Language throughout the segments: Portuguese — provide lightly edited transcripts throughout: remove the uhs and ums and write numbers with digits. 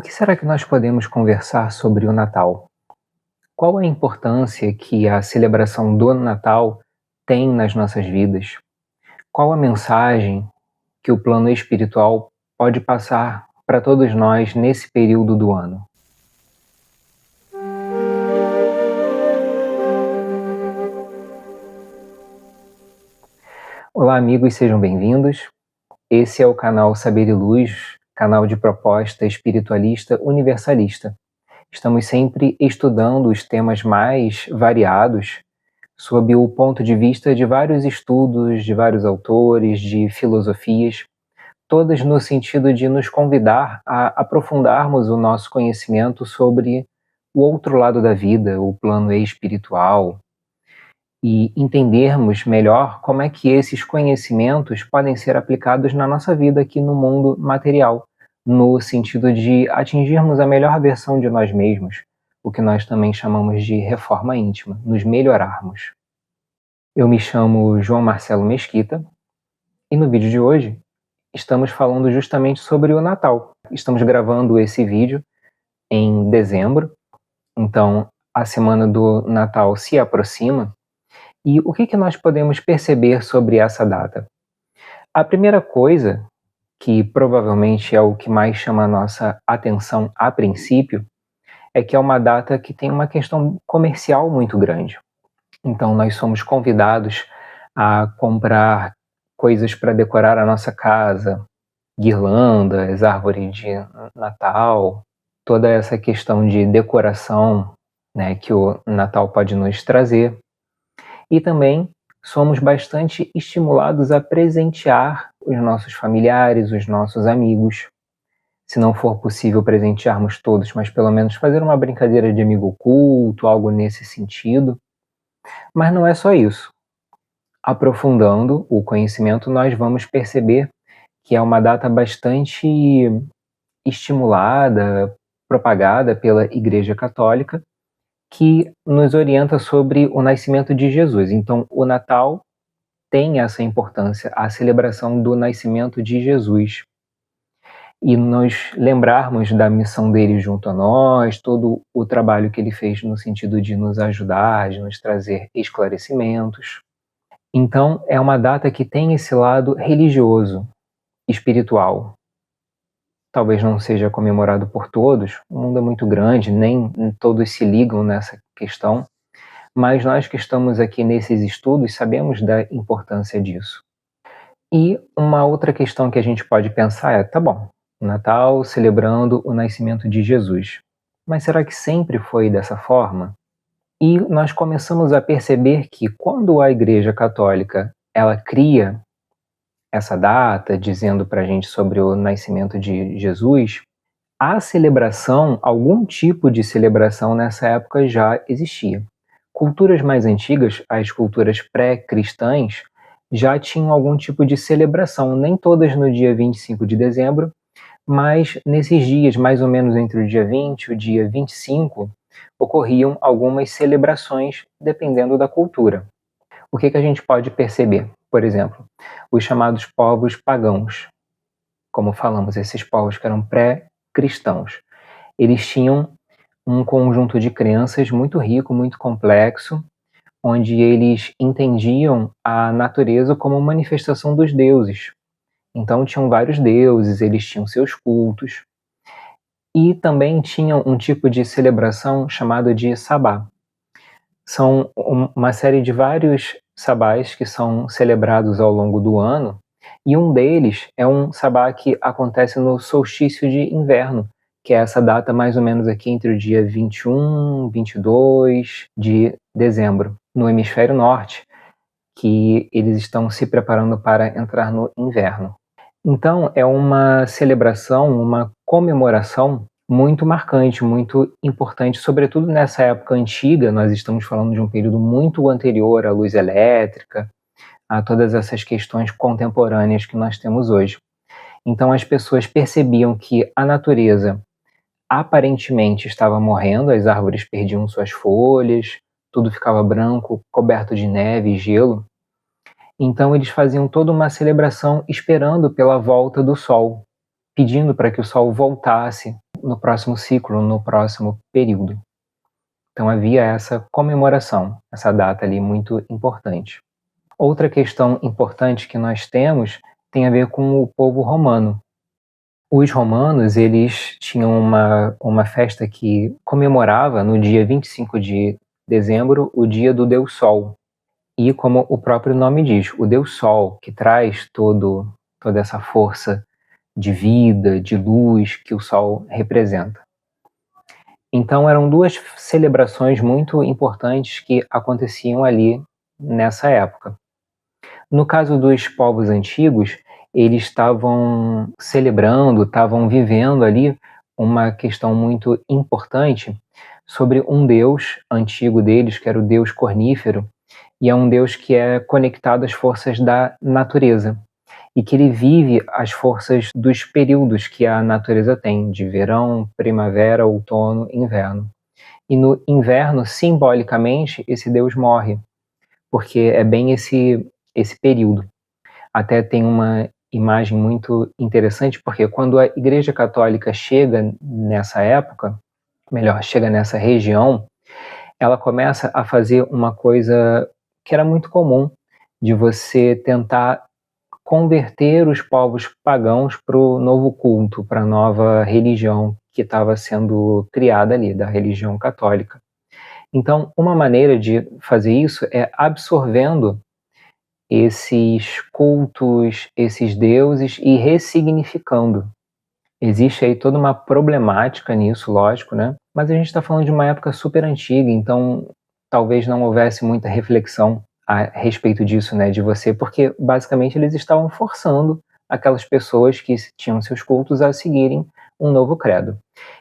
O que será que nós podemos conversar sobre o Natal? Qual a importância que a celebração do Natal tem nas nossas vidas? Qual a mensagem que o plano espiritual pode passar para todos nós nesse período do ano? Olá, amigos, sejam bem-vindos. Esse é o canal Saber e Luz, canal de proposta espiritualista universalista. Estamos sempre estudando os temas mais variados sob o ponto de vista de vários estudos, de vários autores, de filosofias, todas no sentido de nos convidar a aprofundarmos o nosso conhecimento sobre o outro lado da vida, o plano espiritual, e entendermos melhor como é que esses conhecimentos podem ser aplicados na nossa vida aqui no mundo material, no sentido de atingirmos a melhor versão de nós mesmos, o que nós também chamamos de reforma íntima, nos melhorarmos. Eu me chamo João Marcelo Mesquita e no vídeo de hoje estamos falando justamente sobre o Natal. Estamos gravando esse vídeo em dezembro, então a semana do Natal se aproxima. E o que nós podemos perceber sobre essa data? A primeira coisa, que provavelmente é o que mais chama a nossa atenção a princípio, é que é uma data que tem uma questão comercial muito grande. Então nós somos convidados a comprar coisas para decorar a nossa casa, guirlandas, árvore de Natal, toda essa questão de decoração, né, que o Natal pode nos trazer. E também somos bastante estimulados a presentear os nossos familiares, os nossos amigos. Se não for possível presentearmos todos, mas pelo menos fazer uma brincadeira de amigo oculto, algo nesse sentido. Mas não é só isso. Aprofundando o conhecimento, nós vamos perceber que é uma data bastante estimulada, propagada pela Igreja Católica, que nos orienta sobre o nascimento de Jesus. Então, o Natal tem essa importância, a celebração do nascimento de Jesus. E nós lembrarmos da missão dele junto a nós, todo o trabalho que ele fez no sentido de nos ajudar, de nos trazer esclarecimentos. Então, é uma data que tem esse lado religioso, espiritual. Talvez não seja comemorado por todos, o mundo é muito grande, nem todos se ligam nessa questão, mas nós que estamos aqui nesses estudos sabemos da importância disso. E uma outra questão que a gente pode pensar é, tá bom, Natal celebrando o nascimento de Jesus, mas será que sempre foi dessa forma? E nós começamos a perceber que quando a Igreja Católica ela cria essa data, dizendo para a gente sobre o nascimento de Jesus, a celebração, algum tipo de celebração nessa época já existia. Culturas mais antigas, as culturas pré-cristãs, já tinham algum tipo de celebração, nem todas no dia 25 de dezembro, mas nesses dias, mais ou menos entre o dia 20 e o dia 25, ocorriam algumas celebrações dependendo da cultura. O que a gente pode perceber? Por exemplo, os chamados povos pagãos. Como falamos, esses povos que eram pré-cristãos. Eles tinham um conjunto de crenças muito rico, muito complexo, onde eles entendiam a natureza como manifestação dos deuses. Então tinham vários deuses, eles tinham seus cultos. E também tinham um tipo de celebração chamado de sabá. São uma série de vários sabás que são celebrados ao longo do ano, e um deles é um sabá que acontece no solstício de inverno, que é essa data mais ou menos aqui entre o dia 21, 22 de dezembro, no hemisfério norte, que eles estão se preparando para entrar no inverno. Então, é uma celebração, uma comemoração muito marcante, muito importante, sobretudo nessa época antiga. Nós estamos falando de um período muito anterior à luz elétrica, a todas essas questões contemporâneas que nós temos hoje. Então, as pessoas percebiam que a natureza aparentemente estava morrendo, as árvores perdiam suas folhas, tudo ficava branco, coberto de neve e gelo. Então eles faziam toda uma celebração esperando pela volta do sol, pedindo para que o sol voltasse no próximo ciclo, no próximo período. Então havia essa comemoração, essa data ali muito importante. Outra questão importante que nós temos tem a ver com o povo romano. Os romanos, eles tinham uma festa que comemorava no dia 25 de dezembro o dia do Deus Sol. E como o próprio nome diz, o Deus Sol, que traz toda essa força de vida, de luz que o Sol representa. Então eram duas celebrações muito importantes que aconteciam ali nessa época. No caso dos povos antigos, eles estavam celebrando, estavam vivendo ali uma questão muito importante sobre um deus antigo deles, que era o deus cornífero, e é um deus que é conectado às forças da natureza e que ele vive as forças dos períodos que a natureza tem, de verão, primavera, outono, inverno. E no inverno, simbolicamente, esse deus morre, porque é bem esse período. Até tem uma imagem muito interessante, porque quando a Igreja Católica chega nessa época, melhor, chega nessa região, ela começa a fazer uma coisa que era muito comum, de você tentar converter os povos pagãos para o novo culto, para a nova religião que estava sendo criada ali, da religião católica. Então, uma maneira de fazer isso é absorvendo esses cultos, esses deuses e ressignificando. Existe aí toda uma problemática nisso, lógico, né? Mas a gente está falando de uma época super antiga, então talvez não houvesse muita reflexão a respeito disso, né, de você, porque basicamente eles estavam forçando aquelas pessoas que tinham seus cultos a seguirem um novo credo.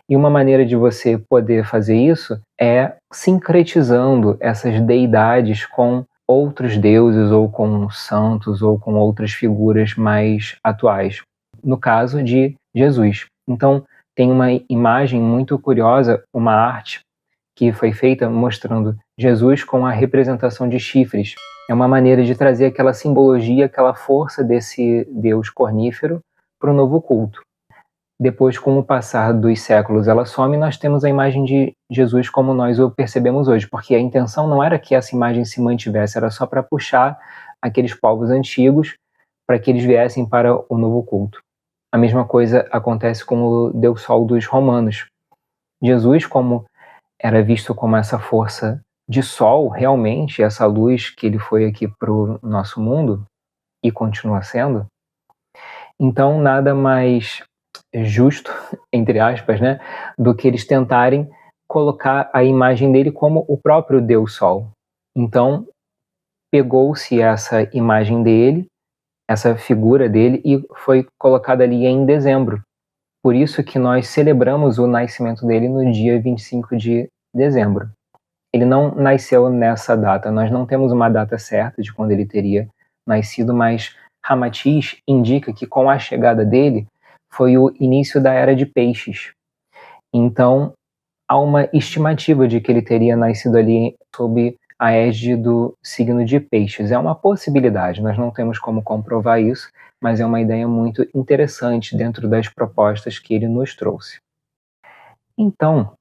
E uma maneira de você poder fazer isso é sincretizando essas deidades com outros deuses ou com santos ou com outras figuras mais atuais. No caso de Jesus. Então, tem uma imagem muito curiosa, uma arte que foi feita mostrando Jesus com a representação de chifres. É uma maneira de trazer aquela simbologia, aquela força desse Deus cornífero para o novo culto. Depois, com o passar dos séculos, ela some e nós temos a imagem de Jesus como nós o percebemos hoje, porque a intenção não era que essa imagem se mantivesse, era só para puxar aqueles povos antigos para que eles viessem para o novo culto. A mesma coisa acontece com o Deus Sol dos romanos. Jesus, como era visto como essa força de sol, realmente, essa luz que ele foi aqui para o nosso mundo, e continua sendo, então nada mais justo, entre aspas, né, do que eles tentarem colocar a imagem dele como o próprio Deus Sol. Então, pegou-se essa imagem dele, essa figura dele, e foi colocada ali em dezembro. Por isso que nós celebramos o nascimento dele no dia 25 de dezembro. Ele não nasceu nessa data, nós não temos uma data certa de quando ele teria nascido, mas Ramatiz indica que com a chegada dele foi o início da Era de Peixes. Então, há uma estimativa de que ele teria nascido ali sob a égide do signo de Peixes. É uma possibilidade, nós não temos como comprovar isso, mas é uma ideia muito interessante dentro das propostas que ele nos trouxe. Então,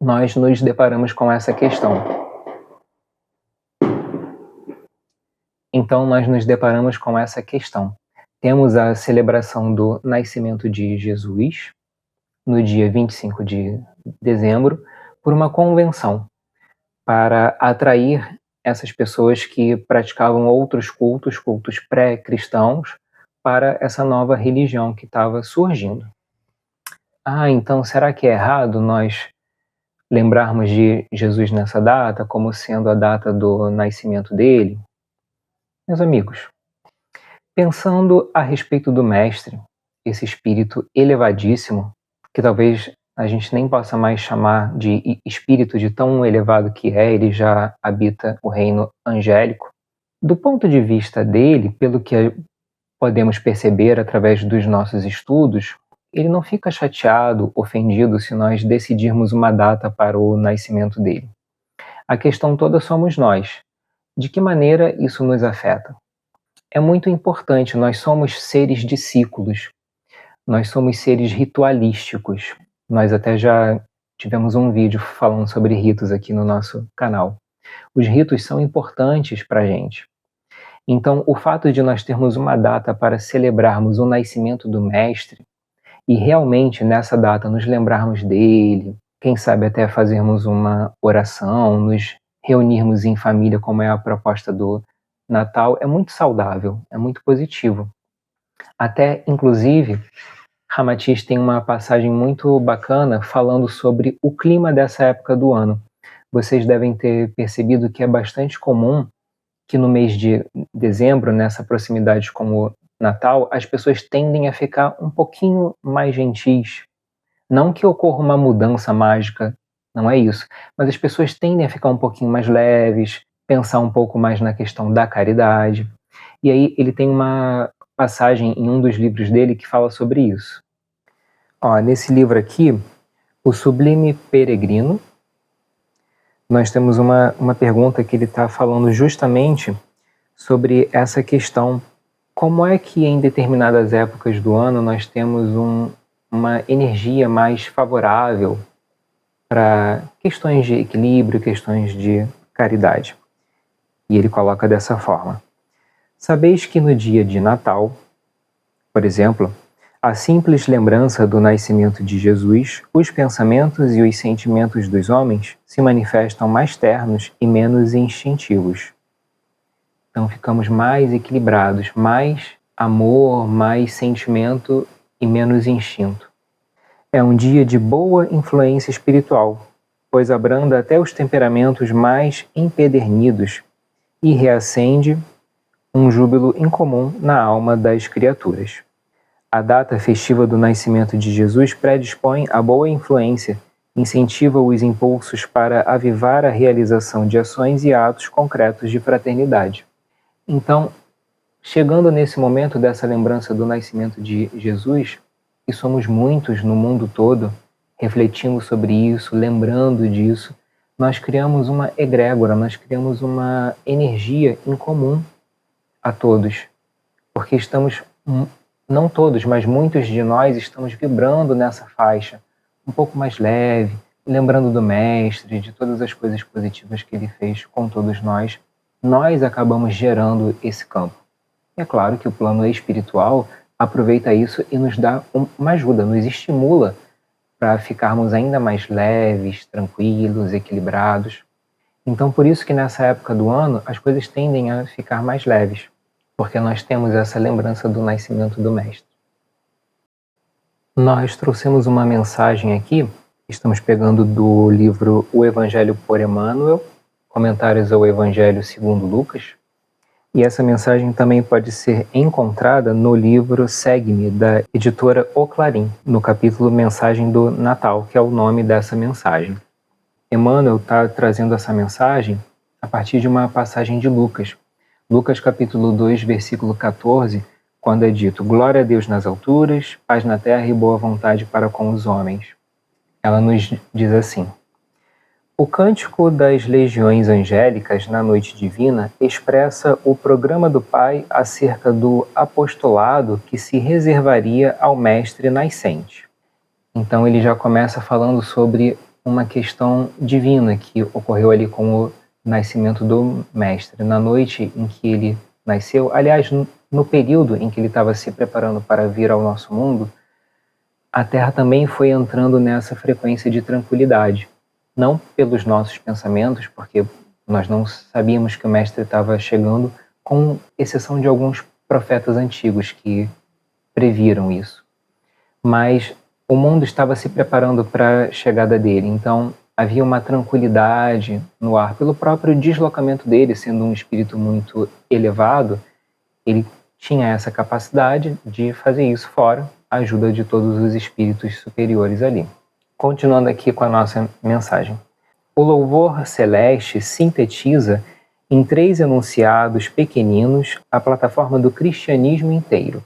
nós nos deparamos com essa questão. Temos a celebração do nascimento de Jesus, no dia 25 de dezembro, por uma convenção, para atrair essas pessoas que praticavam outros cultos pré-cristãos, para essa nova religião que estava surgindo. Então será que é errado nós lembrarmos de Jesus nessa data, como sendo a data do nascimento dele? Meus amigos, pensando a respeito do Mestre, esse espírito elevadíssimo, que talvez a gente nem possa mais chamar de espírito de tão elevado que é, ele já habita o reino angélico. Do ponto de vista dele, pelo que podemos perceber através dos nossos estudos, ele não fica chateado, ofendido se nós decidirmos uma data para o nascimento dele. A questão toda somos nós. De que maneira isso nos afeta? É muito importante, nós somos seres de ciclos. Nós somos seres ritualísticos. Nós até já tivemos um vídeo falando sobre ritos aqui no nosso canal. Os ritos são importantes para a gente. Então, o fato de nós termos uma data para celebrarmos o nascimento do Mestre e realmente nessa data nos lembrarmos dele, quem sabe até fazermos uma oração, nos reunirmos em família, como é a proposta do Natal, é muito saudável, é muito positivo. Até, inclusive, Ramatiz tem uma passagem muito bacana falando sobre o clima dessa época do ano. Vocês devem ter percebido que é bastante comum que no mês de dezembro, nessa proximidade com o Natal, as pessoas tendem a ficar um pouquinho mais gentis. Não que ocorra uma mudança mágica, não é isso, mas as pessoas tendem a ficar um pouquinho mais leves, pensar um pouco mais na questão da caridade. E aí ele tem uma passagem em um dos livros dele que fala sobre isso. Nesse livro aqui, O Sublime Peregrino, nós temos uma pergunta que ele está falando justamente sobre essa questão. Como é que em determinadas épocas do ano nós temos uma energia mais favorável para questões de equilíbrio, questões de caridade? E ele coloca dessa forma. Sabeis que no dia de Natal, por exemplo, a simples lembrança do nascimento de Jesus, os pensamentos e os sentimentos dos homens se manifestam mais ternos e menos instintivos. Então ficamos mais equilibrados, mais amor, mais sentimento e menos instinto. É um dia de boa influência espiritual, pois abranda até os temperamentos mais empedernidos e reacende um júbilo incomum na alma das criaturas. A data festiva do nascimento de Jesus predispõe a boa influência, incentiva os impulsos para avivar a realização de ações e atos concretos de fraternidade. Então, chegando nesse momento dessa lembrança do nascimento de Jesus, e somos muitos no mundo todo refletindo sobre isso, lembrando disso, nós criamos uma egrégora, nós criamos uma energia em comum a todos, porque estamos, não todos, mas muitos de nós estamos vibrando nessa faixa, um pouco mais leve, lembrando do Mestre, de todas as coisas positivas que ele fez com todos nós acabamos gerando esse campo. É claro que o plano espiritual aproveita isso e nos dá uma ajuda, nos estimula para ficarmos ainda mais leves, tranquilos, equilibrados. Então, por isso que nessa época do ano as coisas tendem a ficar mais leves, porque nós temos essa lembrança do nascimento do Mestre. Nós trouxemos uma mensagem aqui, estamos pegando do livro O Evangelho por Emmanuel, Comentários ao Evangelho segundo Lucas, e essa mensagem também pode ser encontrada no livro Segue-me, da editora O Clarim, no capítulo Mensagem do Natal, que é o nome dessa mensagem. Emmanuel está trazendo essa mensagem a partir de uma passagem de Lucas. Lucas capítulo 2, versículo 14, quando é dito: Glória a Deus nas alturas, paz na terra e boa vontade para com os homens. Ela nos diz assim: o cântico das legiões angélicas na noite divina expressa o programa do Pai acerca do apostolado que se reservaria ao Mestre nascente. Então ele já começa falando sobre uma questão divina que ocorreu ali com o nascimento do Mestre. Na noite em que ele nasceu, aliás, no período em que ele estava se preparando para vir ao nosso mundo, a Terra também foi entrando nessa frequência de tranquilidade. Não pelos nossos pensamentos, porque nós não sabíamos que o Mestre estava chegando, com exceção de alguns profetas antigos que previram isso. Mas o mundo estava se preparando para a chegada dele, então havia uma tranquilidade no ar, pelo próprio deslocamento dele, sendo um espírito muito elevado, ele tinha essa capacidade de fazer isso fora a ajuda de todos os espíritos superiores ali. Continuando aqui com a nossa mensagem. O louvor celeste sintetiza em 3 enunciados pequeninos a plataforma do cristianismo inteiro.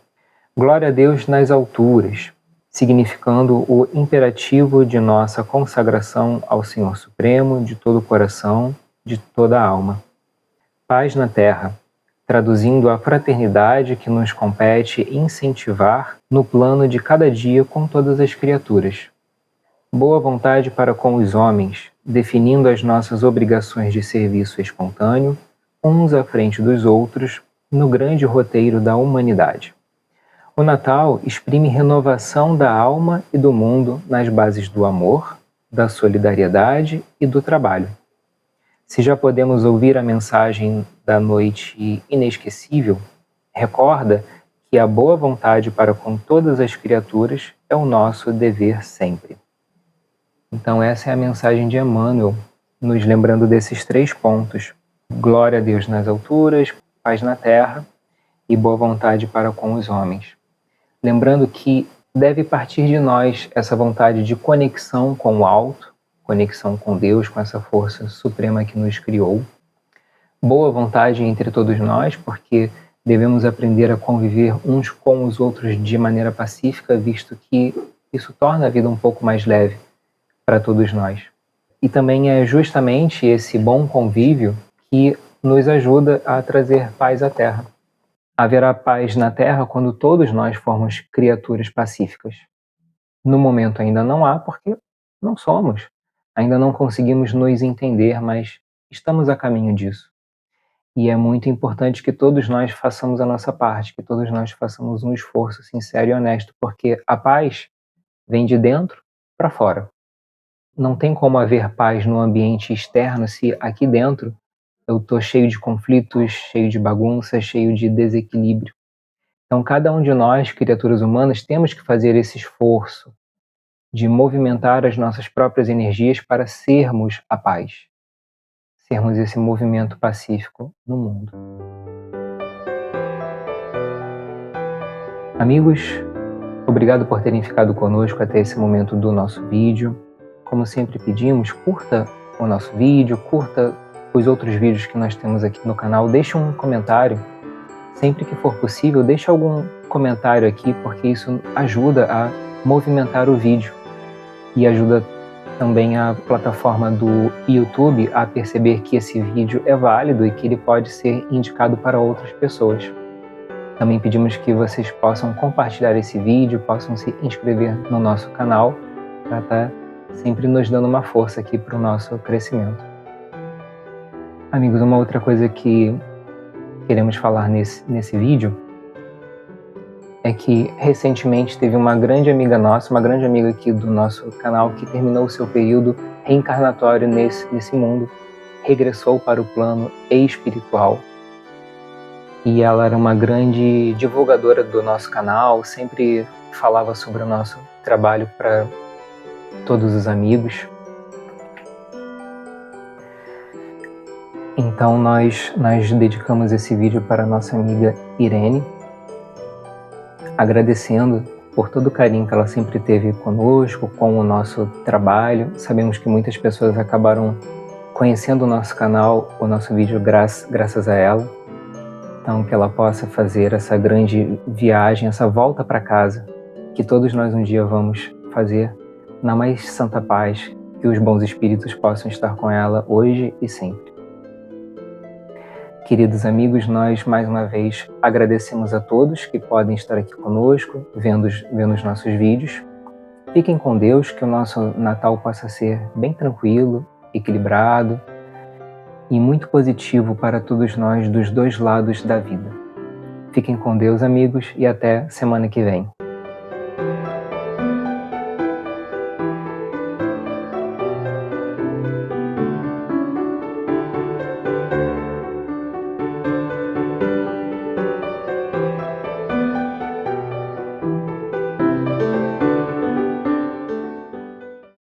Glória a Deus nas alturas, significando o imperativo de nossa consagração ao Senhor Supremo de todo o coração, de toda a alma. Paz na terra, traduzindo a fraternidade que nos compete incentivar no plano de cada dia com todas as criaturas. Boa vontade para com os homens, definindo as nossas obrigações de serviço espontâneo, uns à frente dos outros, no grande roteiro da humanidade. O Natal exprime renovação da alma e do mundo nas bases do amor, da solidariedade e do trabalho. Se já podemos ouvir a mensagem da noite inesquecível, recorda que a boa vontade para com todas as criaturas é o nosso dever sempre. Então essa é a mensagem de Emmanuel, nos lembrando desses 3 pontos: glória a Deus nas alturas, paz na terra e boa vontade para com os homens. Lembrando que deve partir de nós essa vontade de conexão com o alto, conexão com Deus, com essa força suprema que nos criou. Boa vontade entre todos nós, porque devemos aprender a conviver uns com os outros de maneira pacífica, visto que isso torna a vida um pouco mais leve para todos nós. E também é justamente esse bom convívio que nos ajuda a trazer paz à Terra. Haverá paz na Terra quando todos nós formos criaturas pacíficas. No momento ainda não há, porque não somos. Ainda não conseguimos nos entender, mas estamos a caminho disso. E é muito importante que todos nós façamos a nossa parte, que todos nós façamos um esforço sincero e honesto, porque a paz vem de dentro para fora. Não tem como haver paz no ambiente externo se aqui dentro eu estou cheio de conflitos, cheio de bagunça, cheio de desequilíbrio. Então, cada um de nós, criaturas humanas, temos que fazer esse esforço de movimentar as nossas próprias energias para sermos a paz, sermos esse movimento pacífico no mundo. Amigos, obrigado por terem ficado conosco até esse momento do nosso vídeo. Como sempre pedimos, curta o nosso vídeo, curta os outros vídeos que nós temos aqui no canal, deixe um comentário. Sempre que for possível, deixe algum comentário aqui, porque isso ajuda a movimentar o vídeo e ajuda também a plataforma do YouTube a perceber que esse vídeo é válido e que ele pode ser indicado para outras pessoas. Também pedimos que vocês possam compartilhar esse vídeo, possam se inscrever no nosso canal para estar sempre nos dando uma força aqui para o nosso crescimento. Amigos, uma outra coisa que queremos falar nesse vídeo é que recentemente teve uma grande amiga nossa, uma grande amiga aqui do nosso canal, que terminou o seu período reencarnatório nesse mundo, regressou para o plano espiritual. E ela era uma grande divulgadora do nosso canal, sempre falava sobre o nosso trabalho para todos os amigos. Então nós dedicamos esse vídeo para a nossa amiga Irene, agradecendo por todo o carinho que ela sempre teve conosco, com o nosso trabalho. Sabemos que muitas pessoas acabaram conhecendo o nosso canal, o nosso vídeo graças a ela. Então que ela possa fazer essa grande viagem, essa volta para casa, que todos nós um dia vamos fazer na mais santa paz, que os bons espíritos possam estar com ela hoje e sempre. Queridos amigos, nós mais uma vez agradecemos a todos que podem estar aqui conosco, vendo os nossos vídeos. Fiquem com Deus, que o nosso Natal possa ser bem tranquilo, equilibrado e muito positivo para todos nós dos dois lados da vida. Fiquem com Deus, amigos, e até semana que vem.